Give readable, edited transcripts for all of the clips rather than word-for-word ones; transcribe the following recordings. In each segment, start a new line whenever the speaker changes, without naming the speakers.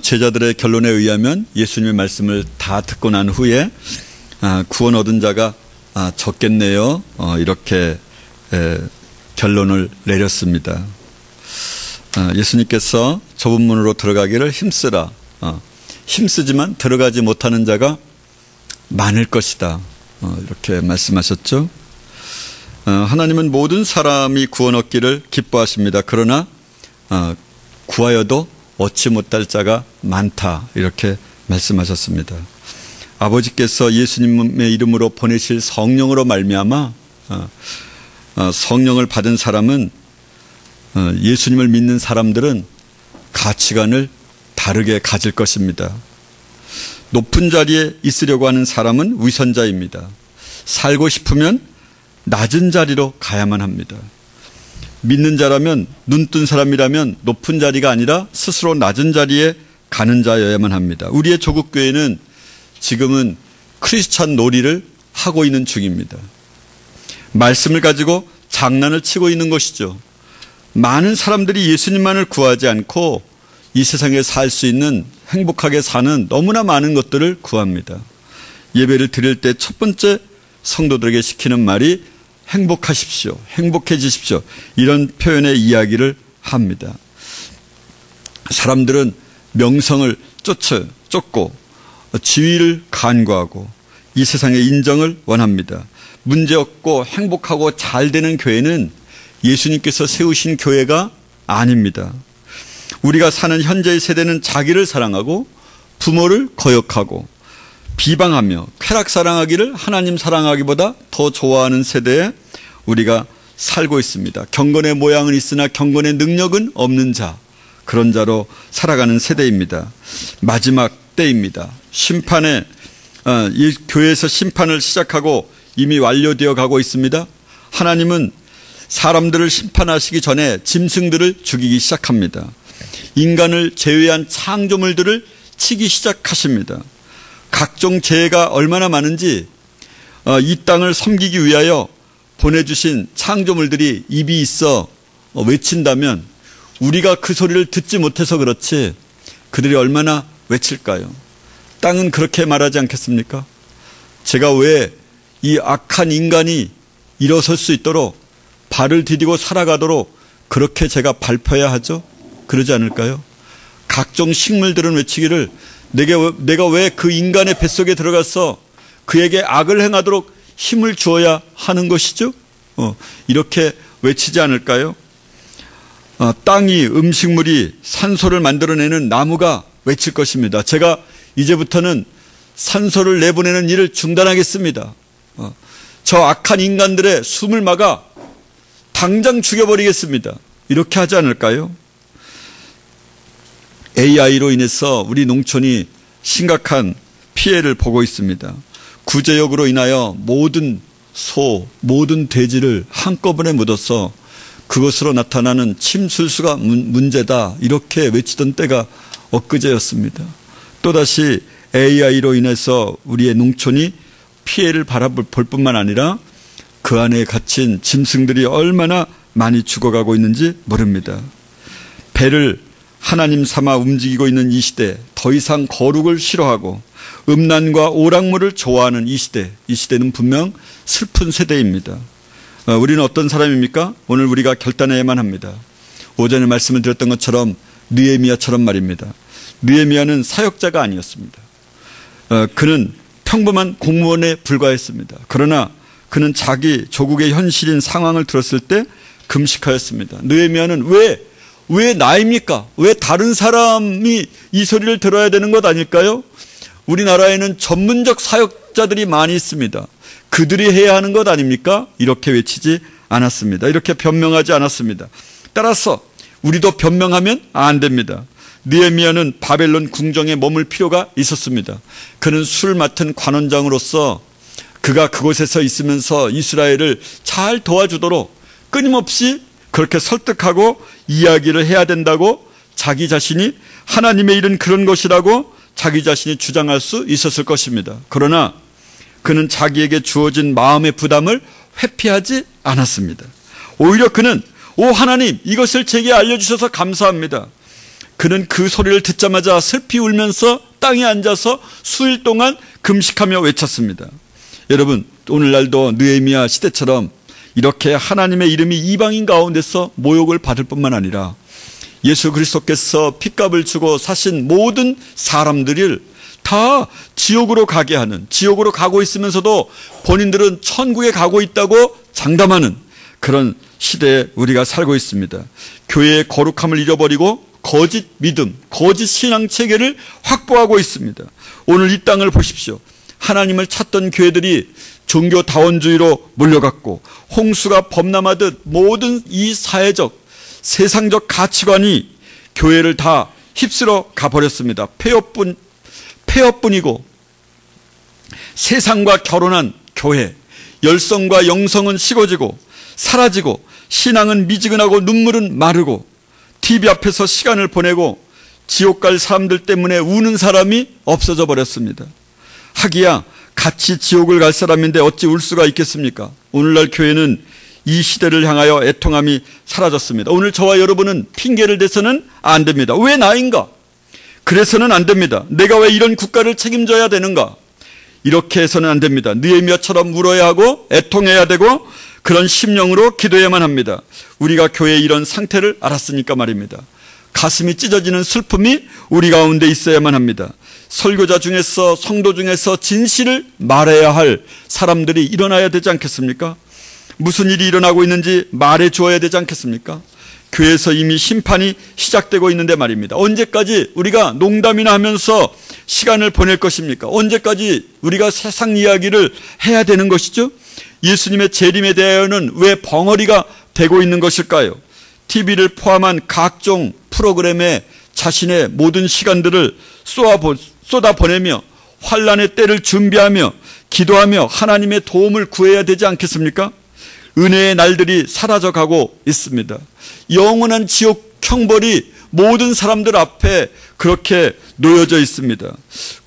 제자들의 결론에 의하면 예수님의 말씀을 다 듣고 난 후에 구원 얻은 자가 적겠네요. 이렇게 결론을 내렸습니다. 예수님께서 좁은 문으로 들어가기를 힘쓰라. 힘쓰지만 들어가지 못하는 자가 많을 것이다. 이렇게 말씀하셨죠. 하나님은 모든 사람이 구원 얻기를 기뻐하십니다. 그러나 구하여도 얻지 못할 자가 많다. 이렇게 말씀하셨습니다. 아버지께서 예수님의 이름으로 보내실 성령으로 말미암아 성령을 받은 사람은 예수님을 믿는 사람들은 가치관을 다르게 가질 것입니다. 높은 자리에 있으려고 하는 사람은 위선자입니다. 살고 싶으면 낮은 자리로 가야만 합니다. 믿는 자라면, 눈뜬 사람이라면 높은 자리가 아니라 스스로 낮은 자리에 가는 자여야만 합니다. 우리의 조국교회는 지금은 크리스찬 놀이를 하고 있는 중입니다. 말씀을 가지고 장난을 치고 있는 것이죠. 많은 사람들이 예수님만을 구하지 않고 이 세상에 살 수 있는, 행복하게 사는 너무나 많은 것들을 구합니다. 예배를 드릴 때 첫 번째 성도들에게 시키는 말이 행복하십시오, 행복해지십시오, 이런 표현의 이야기를 합니다. 사람들은 명성을 쫓고 지위를 간구하고 이 세상의 인정을 원합니다. 문제없고 행복하고 잘 되는 교회는 예수님께서 세우신 교회가 아닙니다. 우리가 사는 현재의 세대는 자기를 사랑하고 부모를 거역하고 비방하며 쾌락 사랑하기를 하나님 사랑하기보다 더 좋아하는 세대에 우리가 살고 있습니다. 경건의 모양은 있으나 경건의 능력은 없는 자, 그런 자로 살아가는 세대입니다. 마지막 때입니다. 이 교회에서 심판을 시작하고 이미 완료되어 가고 있습니다. 하나님은 사람들을 심판하시기 전에 짐승들을 죽이기 시작합니다. 인간을 제외한 창조물들을 치기 시작하십니다. 각종 죄가 얼마나 많은지 이 땅을 섬기기 위하여 보내주신 창조물들이 입이 있어 외친다면 우리가 그 소리를 듣지 못해서 그렇지 그들이 얼마나 외칠까요? 땅은 그렇게 말하지 않겠습니까? 제가 왜 이 악한 인간이 일어설 수 있도록 발을 디디고 살아가도록 그렇게 제가 발표해야 하죠? 그러지 않을까요? 각종 식물들은 외치기를 내가 왜 그 인간의 뱃속에 들어가서 그에게 악을 행하도록 힘을 주어야 하는 것이죠? 이렇게 외치지 않을까요? 땅이, 음식물이, 산소를 만들어내는 나무가 외칠 것입니다. 제가 이제부터는 산소를 내보내는 일을 중단하겠습니다. 저 악한 인간들의 숨을 막아 당장 죽여버리겠습니다. 이렇게 하지 않을까요? AI로 인해서 우리 농촌이 심각한 피해를 보고 있습니다. 구제역으로 인하여 모든 소, 모든 돼지를 한꺼번에 묻어서 그것으로 나타나는 침술수가 문제다, 이렇게 외치던 때가 엊그제였습니다. 또다시 AI로 인해서 우리의 농촌이 피해를 바라볼 뿐만 아니라 그 안에 갇힌 짐승들이 얼마나 많이 죽어가고 있는지 모릅니다. 배를 하나님 삼아 움직이고 있는 이 시대, 더 이상 거룩을 싫어하고 음란과 오락물을 좋아하는 이 시대는 분명 슬픈 세대입니다. 우리는 어떤 사람입니까? 오늘 우리가 결단해야만 합니다. 오전에 말씀을 드렸던 것처럼 느헤미야처럼 말입니다. 느헤미야는 사역자가 아니었습니다. 그는 평범한 공무원에 불과했습니다. 그러나 그는 자기 조국의 현실인 상황을 들었을 때 금식하였습니다. 느헤미야는 왜 나입니까? 왜 다른 사람이 이 소리를 들어야 되는 것 아닐까요? 우리나라에는 전문적 사역자들이 많이 있습니다. 그들이 해야 하는 것 아닙니까? 이렇게 외치지 않았습니다. 이렇게 변명하지 않았습니다. 따라서 우리도 변명하면 안 됩니다. 느헤미야는 바벨론 궁정에 머물 필요가 있었습니다. 그는 술 맡은 관원장으로서 그가 그곳에서 있으면서 이스라엘을 잘 도와주도록 끊임없이 그렇게 설득하고 이야기를 해야 된다고 자기 자신이 하나님의 일은 그런 것이라고 자기 자신이 주장할 수 있었을 것입니다. 그러나 그는 자기에게 주어진 마음의 부담을 회피하지 않았습니다. 오히려 그는 하나님, 이것을 제게 알려주셔서 감사합니다. 그는 그 소리를 듣자마자 슬피 울면서 땅에 앉아서 수일 동안 금식하며 외쳤습니다. 여러분, 오늘날도 느헤미야 시대처럼 이렇게 하나님의 이름이 이방인 가운데서 모욕을 받을 뿐만 아니라 예수 그리스도께서 핏값을 주고 사신 모든 사람들을 다 지옥으로 가게 하는, 지옥으로 가고 있으면서도 본인들은 천국에 가고 있다고 장담하는 그런 시대에 우리가 살고 있습니다. 교회의 거룩함을 잃어버리고 거짓 믿음, 거짓 신앙 체계를 확보하고 있습니다. 오늘 이 땅을 보십시오. 하나님을 찾던 교회들이 종교다원주의로 몰려갔고 홍수가 범람하듯 모든 이 사회적, 세상적 가치관이 교회를 다 휩쓸어 가버렸습니다. 폐허뿐이고 세상과 결혼한 교회, 열성과 영성은 식어지고 사라지고 신앙은 미지근하고 눈물은 마르고 TV 앞에서 시간을 보내고 지옥 갈 사람들 때문에 우는 사람이 없어져 버렸습니다. 하기야 같이 지옥을 갈 사람인데 어찌 울 수가 있겠습니까? 오늘날 교회는 이 시대를 향하여 애통함이 사라졌습니다. 오늘 저와 여러분은 핑계를 대서는 안 됩니다. 왜 나인가? 그래서는 안 됩니다. 내가 왜 이런 국가를 책임져야 되는가? 이렇게 해서는 안 됩니다. 느헤미야처럼 울어야 하고 애통해야 되고 그런 심령으로 기도해야만 합니다. 우리가 교회의 이런 상태를 알았으니까 말입니다. 가슴이 찢어지는 슬픔이 우리 가운데 있어야만 합니다. 설교자 중에서, 성도 중에서 진실을 말해야 할 사람들이 일어나야 되지 않겠습니까? 무슨 일이 일어나고 있는지 말해 주어야 되지 않겠습니까? 교회에서 이미 심판이 시작되고 있는데 말입니다. 언제까지 우리가 농담이나 하면서 시간을 보낼 것입니까? 언제까지 우리가 세상 이야기를 해야 되는 것이죠? 예수님의 재림에 대하여는 왜 벙어리가 되고 있는 것일까요? TV를 포함한 각종 프로그램에 자신의 모든 시간들을 쏟아보내며 환난의 때를 준비하며 기도하며 하나님의 도움을 구해야 되지 않겠습니까? 은혜의 날들이 사라져가고 있습니다. 영원한 지옥 형벌이 모든 사람들 앞에 그렇게 놓여져 있습니다.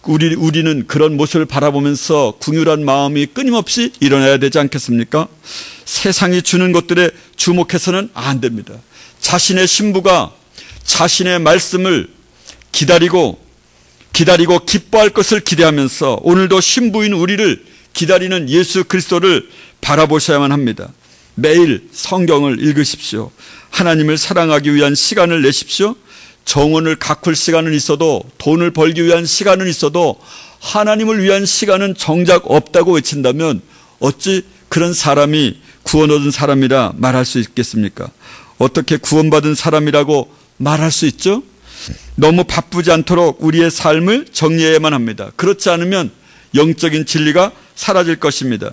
우리는 그런 모습을 바라보면서 긍휼한 마음이 끊임없이 일어나야 되지 않겠습니까? 세상이 주는 것들에 주목해서는 안 됩니다. 자신의 신부가 자신의 말씀을 기다리고 기뻐할 것을 기대하면서 오늘도 신부인 우리를 기다리는 예수 그리스도를 바라보셔야만 합니다. 매일 성경을 읽으십시오. 하나님을 사랑하기 위한 시간을 내십시오. 정원을 가꿀 시간은 있어도, 돈을 벌기 위한 시간은 있어도 하나님을 위한 시간은 정작 없다고 외친다면 어찌 그런 사람이 구원 얻은 사람이라 말할 수 있겠습니까? 어떻게 구원받은 사람이라고 말할 수 있죠? 너무 바쁘지 않도록 우리의 삶을 정리해야만 합니다. 그렇지 않으면 영적인 진리가 사라질 것입니다.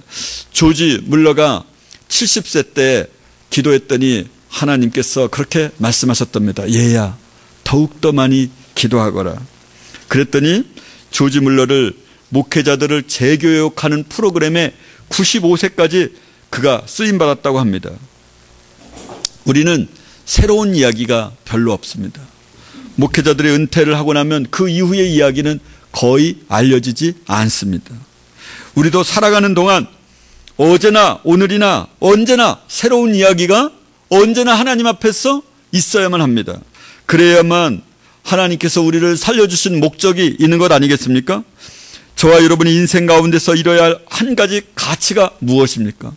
조지 물러가 70세 때 기도했더니 하나님께서 그렇게 말씀하셨답니다. 얘야, 더욱더 많이 기도하거라. 그랬더니 조지 물러를 목회자들을 재교육하는 프로그램에 95세까지 그가 쓰임받았다고 합니다. 우리는 새로운 이야기가 별로 없습니다. 목회자들이 은퇴를 하고 나면 그 이후의 이야기는 거의 알려지지 않습니다. 우리도 살아가는 동안 어제나 오늘이나 언제나 새로운 이야기가 언제나 하나님 앞에서 있어야만 합니다. 그래야만 하나님께서 우리를 살려주신 목적이 있는 것 아니겠습니까? 저와 여러분이 인생 가운데서 이뤄야 할 한 가지 가치가 무엇입니까?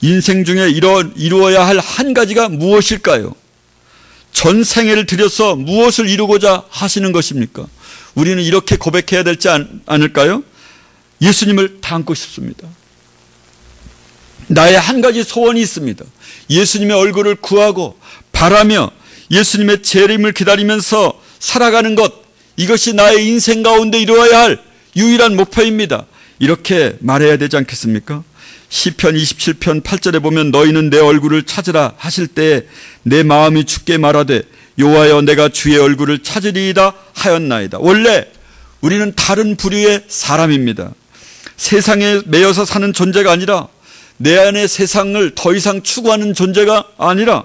인생 중에 이루어야 할 한 가지가 무엇일까요? 전 생애를 들여서 무엇을 이루고자 하시는 것입니까? 우리는 이렇게 고백해야 되지 않을까요? 예수님을 닮고 싶습니다. 나의 한 가지 소원이 있습니다. 예수님의 얼굴을 구하고 바라며 예수님의 재림을 기다리면서 살아가는 것, 이것이 나의 인생 가운데 이루어야 할 유일한 목표입니다. 이렇게 말해야 되지 않겠습니까? 시편 27편 8절에 보면 너희는 내 얼굴을 찾으라 하실 때에 내 마음이 주께 말하되 여호와여 내가 주의 얼굴을 찾으리이다 하였나이다. 원래 우리는 다른 부류의 사람입니다. 세상에 매여서 사는 존재가 아니라 내 안의 세상을 더 이상 추구하는 존재가 아니라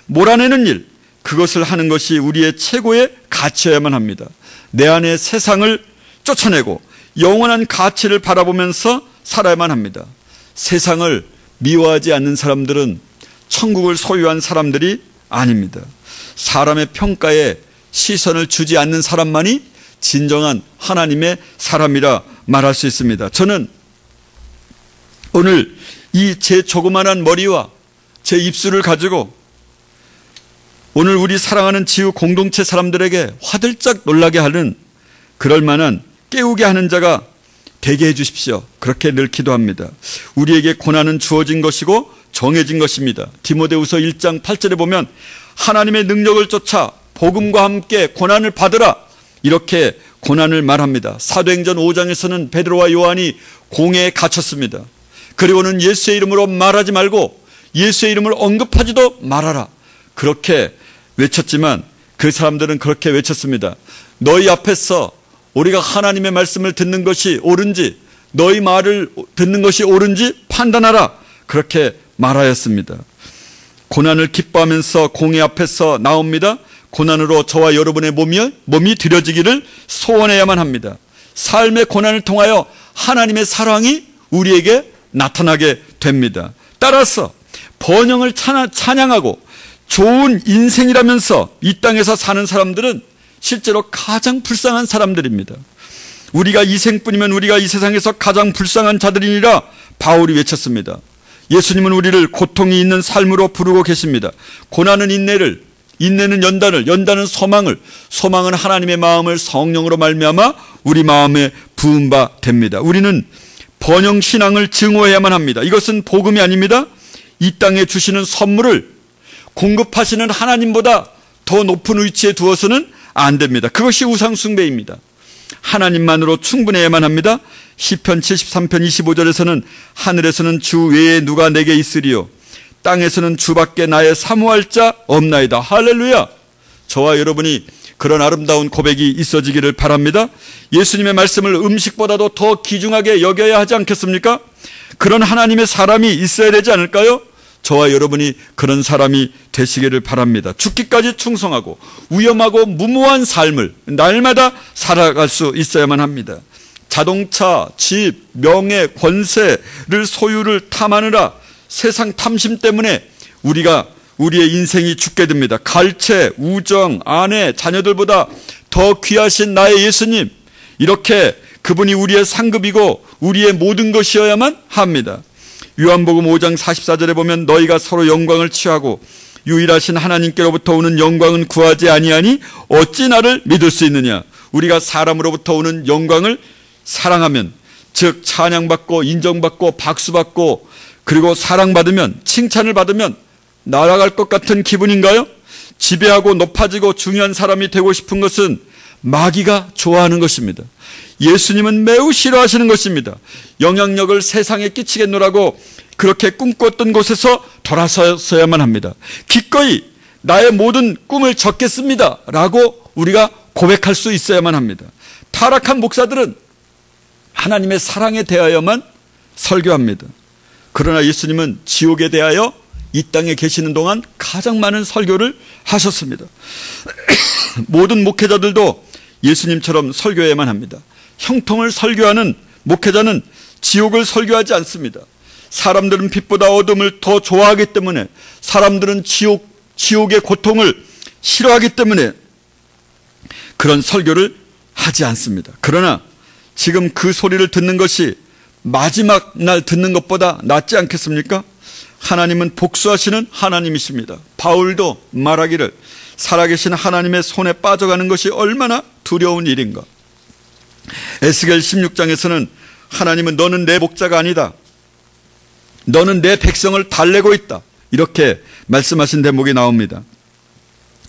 몰아내는 일, 그것을 하는 것이 우리의 최고의 가치여야만 합니다. 내 안의 세상을 쫓아내고 영원한 가치를 바라보면서 살아야만 합니다. 세상을 미워하지 않는 사람들은 천국을 소유한 사람들이 아닙니다. 사람의 평가에 시선을 주지 않는 사람만이 진정한 하나님의 사람이라 말할 수 있습니다. 저는 오늘 이 제 조그만한 머리와 제 입술을 가지고 오늘 우리 사랑하는 지우 공동체 사람들에게 화들짝 놀라게 하는 그럴 만한 깨우게 하는 자가 되게 해 주십시오. 그렇게 늘 기도합니다. 우리에게 고난은 주어진 것이고 정해진 것입니다. 디모데후서 1장 8절에 보면 하나님의 능력을 쫓아 복음과 함께 고난을 받으라, 이렇게 고난을 말합니다. 사도행전 5장에서는 베드로와 요한이 공회에 갇혔습니다. 그리고는 예수의 이름으로 말하지 말고 예수의 이름을 언급하지도 말아라, 그렇게 외쳤지만 그 사람들은 그렇게 외쳤습니다. 너희 앞에서 우리가 하나님의 말씀을 듣는 것이 옳은지, 너희 말을 듣는 것이 옳은지 판단하라, 그렇게 말하였습니다. 고난을 기뻐하면서 공회 앞에서 나옵니다. 고난으로 저와 여러분의 몸이 드려지기를 소원해야만 합니다. 삶의 고난을 통하여 하나님의 사랑이 우리에게 나타나게 됩니다. 따라서 번영을 찬양하고 좋은 인생이라면서 이 땅에서 사는 사람들은 실제로 가장 불쌍한 사람들입니다. 우리가 이 생뿐이면 우리가 이 세상에서 가장 불쌍한 자들이니라 바울이 외쳤습니다. 예수님은 우리를 고통이 있는 삶으로 부르고 계십니다. 고난은 인내를, 인내는 연단을, 연단은 소망을, 소망은 하나님의 마음을 성령으로 말미암아 우리 마음에 부은 바 됩니다. 우리는 번영 신앙을 증오해야만 합니다. 이것은 복음이 아닙니다. 이 땅에 주시는 선물을 공급하시는 하나님보다 더 높은 위치에 두어서는 안 됩니다. 그것이 우상 숭배입니다. 하나님만으로 충분해야만 합니다. 시편 73편 25절에서는 하늘에서는 주 외에 누가 내게 있으리요, 땅에서는 주밖에 나의 사모할 자 없나이다. 할렐루야. 저와 여러분이 그런 아름다운 고백이 있어지기를 바랍니다. 예수님의 말씀을 음식보다도 더 귀중하게 여겨야 하지 않겠습니까? 그런 하나님의 사람이 있어야 되지 않을까요? 저와 여러분이 그런 사람이 되시기를 바랍니다. 죽기까지 충성하고 위험하고 무모한 삶을 날마다 살아갈 수 있어야만 합니다. 자동차, 집, 명예, 권세를 소유를 탐하느라 세상 탐심 때문에 우리의 인생이 죽게 됩니다. 갈채, 우정, 아내, 자녀들보다 더 귀하신 나의 예수님, 이렇게 그분이 우리의 상급이고 우리의 모든 것이어야만 합니다. 요한복음 5장 44절에 보면 너희가 서로 영광을 취하고 유일하신 하나님께로부터 오는 영광은 구하지 아니하니 어찌 나를 믿을 수 있느냐. 우리가 사람으로부터 오는 영광을 사랑하면, 즉 찬양받고 인정받고 박수받고 그리고 사랑받으면, 칭찬을 받으면 날아갈 것 같은 기분인가요? 지배하고 높아지고 중요한 사람이 되고 싶은 것은 마귀가 좋아하는 것입니다. 예수님은 매우 싫어하시는 것입니다. 영향력을 세상에 끼치겠노라고 그렇게 꿈꿨던 곳에서 돌아서야만 합니다. 기꺼이 나의 모든 꿈을 적겠습니다 라고 우리가 고백할 수 있어야만 합니다. 타락한 목사들은 하나님의 사랑에 대하여만 설교합니다. 그러나 예수님은 지옥에 대하여 이 땅에 계시는 동안 가장 많은 설교를 하셨습니다. 모든 목회자들도 예수님처럼 설교해야만 합니다. 형통을 설교하는 목회자는 지옥을 설교하지 않습니다. 사람들은 빛보다 어둠을 더 좋아하기 때문에, 사람들은 지옥의 고통을 싫어하기 때문에 그런 설교를 하지 않습니다. 그러나 지금 그 소리를 듣는 것이 마지막 날 듣는 것보다 낫지 않겠습니까? 하나님은 복수하시는 하나님이십니다. 바울도 말하기를 살아계신 하나님의 손에 빠져가는 것이 얼마나 두려운 일인가. 에스겔 16장에서는 하나님은 너는 내 목자가 아니다, 너는 내 백성을 달래고 있다, 이렇게 말씀하신 대목이 나옵니다.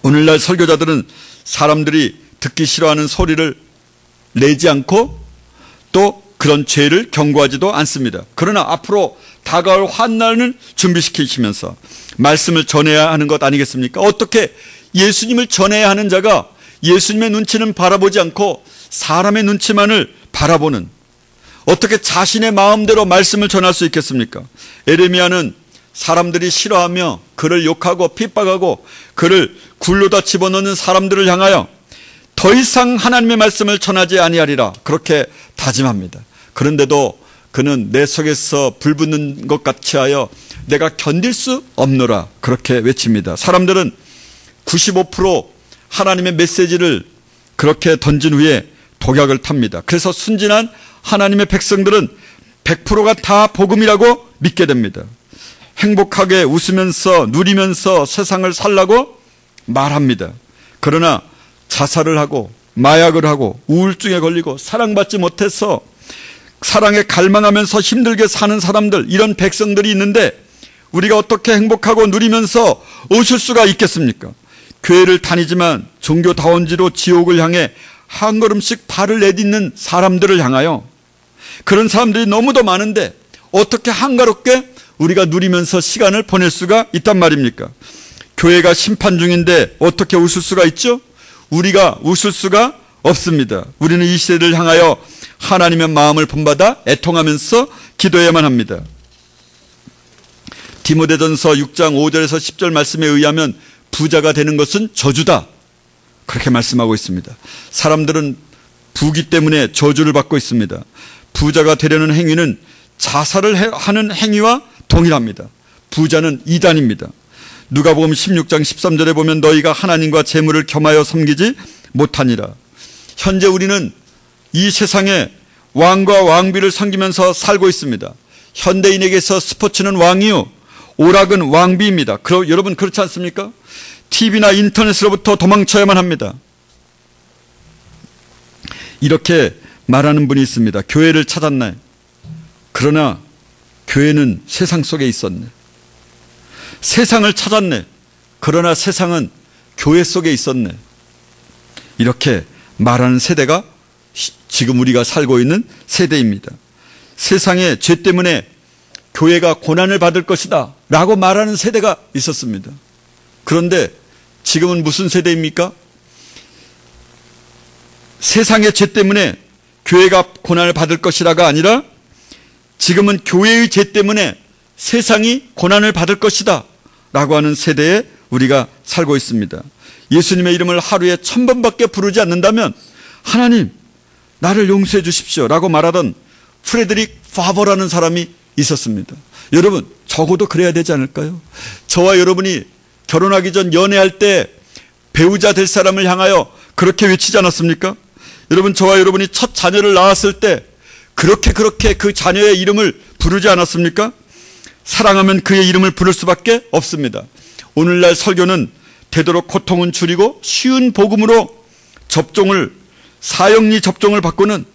오늘날 설교자들은 사람들이 듣기 싫어하는 소리를 내지 않고 또 그런 죄를 경고하지도 않습니다. 그러나 앞으로 다가올 환난을 준비시키시면서 말씀을 전해야 하는 것 아니겠습니까? 어떻게 예수님을 전해야 하는 자가 예수님의 눈치는 바라보지 않고 사람의 눈치만을 바라보는, 어떻게 자신의 마음대로 말씀을 전할 수 있겠습니까? 에레미야는 사람들이 싫어하며 그를 욕하고 핍박하고 그를 굴로다 집어넣는 사람들을 향하여 더 이상 하나님의 말씀을 전하지 아니하리라, 그렇게 다짐합니다. 그런데도 그는 내 속에서 불붙는 것 같이 하여 내가 견딜 수 없노라, 그렇게 외칩니다. 사람들은 95% 하나님의 메시지를 그렇게 던진 후에 독약을 탑니다. 그래서 순진한 하나님의 백성들은 100%가 다 복음이라고 믿게 됩니다. 행복하게 웃으면서 누리면서 세상을 살라고 말합니다. 그러나 자살을 하고 마약을 하고 우울증에 걸리고 사랑받지 못해서 사랑에 갈망하면서 힘들게 사는 사람들, 이런 백성들이 있는데 우리가 어떻게 행복하고 누리면서 웃을 수가 있겠습니까? 교회를 다니지만 종교다원지로 지옥을 향해 한 걸음씩 발을 내딛는 사람들을 향하여, 그런 사람들이 너무도 많은데 어떻게 한가롭게 우리가 누리면서 시간을 보낼 수가 있단 말입니까? 교회가 심판 중인데 어떻게 웃을 수가 있죠? 우리가 웃을 수가 없습니다. 우리는 이 시대를 향하여 하나님의 마음을 본받아 애통하면서 기도해야만 합니다. 디모데전서 6장 5절에서 10절 말씀에 의하면 부자가 되는 것은 저주다, 그렇게 말씀하고 있습니다. 사람들은 부귀 때문에 저주를 받고 있습니다. 부자가 되려는 행위는 자살을 하는 행위와 동일합니다. 부자는 이단입니다. 누가복음 16장 13절에 보면 너희가 하나님과 재물을 겸하여 섬기지 못하니라. 현재 우리는 이 세상에 왕과 왕비를 섬기면서 살고 있습니다. 현대인에게서 스포츠는 왕이요, 오락은 왕비입니다. 여러분 그렇지 않습니까? TV나 인터넷으로부터 도망쳐야만 합니다. 이렇게 말하는 분이 있습니다. 교회를 찾았네. 그러나 교회는 세상 속에 있었네. 세상을 찾았네. 그러나 세상은 교회 속에 있었네. 이렇게 말하는 세대가 지금 우리가 살고 있는 세대입니다. 세상의 죄 때문에 교회가 고난을 받을 것이다 라고 말하는 세대가 있었습니다. 그런데 지금은 무슨 세대입니까? 세상의 죄 때문에 교회가 고난을 받을 것이라가 아니라 지금은 교회의 죄 때문에 세상이 고난을 받을 것이다 라고 하는 세대에 우리가 살고 있습니다. 예수님의 이름을 하루에 1000번밖에 부르지 않는다면 하나님 나를 용서해 주십시오 라고 말하던 프레드릭 파버라는 사람이 있었습니다. 여러분 적어도 그래야 되지 않을까요? 저와 여러분이 결혼하기 전 연애할 때 배우자 될 사람을 향하여 그렇게 외치지 않았습니까? 여러분 저와 여러분이 첫 자녀를 낳았을 때 그렇게 그 자녀의 이름을 부르지 않았습니까? 사랑하면 그의 이름을 부를 수밖에 없습니다. 오늘날 설교는 되도록 고통은 줄이고 쉬운 복음으로 사형리 접종을 받고는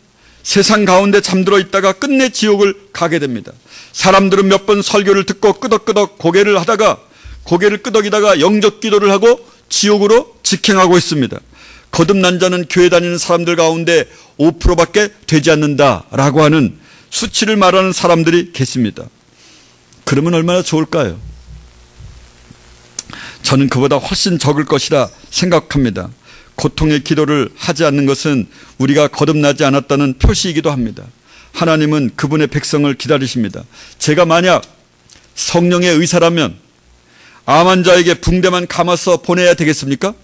세상 가운데 잠들어 있다가 끝내 지옥을 가게 됩니다. 사람들은 몇 번 설교를 듣고 끄덕끄덕 고개를 끄덕이다가 영접 기도를 하고 지옥으로 직행하고 있습니다. 거듭난 자는 교회 다니는 사람들 가운데 5%밖에 되지 않는다라고 하는 수치를 말하는 사람들이 계십니다. 그러면 얼마나 좋을까요? 저는 그보다 훨씬 적을 것이라 생각합니다. 고통의 기도를 하지 않는 것은 우리가 거듭나지 않았다는 표시이기도 합니다. 하나님은 그분의 백성을 기다리십니다. 제가 만약 성령의 의사라면 암 환자에게 붕대만 감아서 보내야 되겠습니까?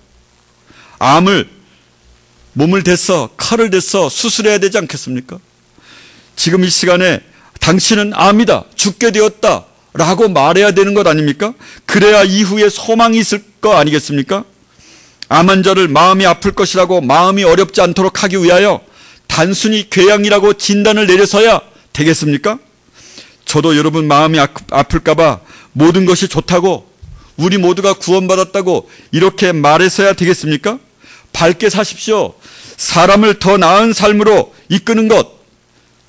몸을 대서 칼을 대서 수술해야 되지 않겠습니까? 지금 이 시간에 당신은 암이다, 죽게 되었다 라고 말해야 되는 것 아닙니까? 그래야 이후에 소망이 있을 거 아니겠습니까? 암 환자를 마음이 아플 것이라고 마음이 어렵지 않도록 하기 위하여 단순히 궤양이라고 진단을 내려서야 되겠습니까? 저도 여러분 마음이 아플까 봐 모든 것이 좋다고, 우리 모두가 구원받았다고 이렇게 말해서야 되겠습니까? 밝게 사십시오. 사람을 더 나은 삶으로 이끄는 것,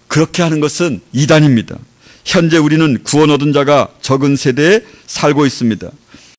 그렇게 하는 것은 이단입니다. 현재 우리는 구원 얻은 자가 적은 세대에 살고 있습니다.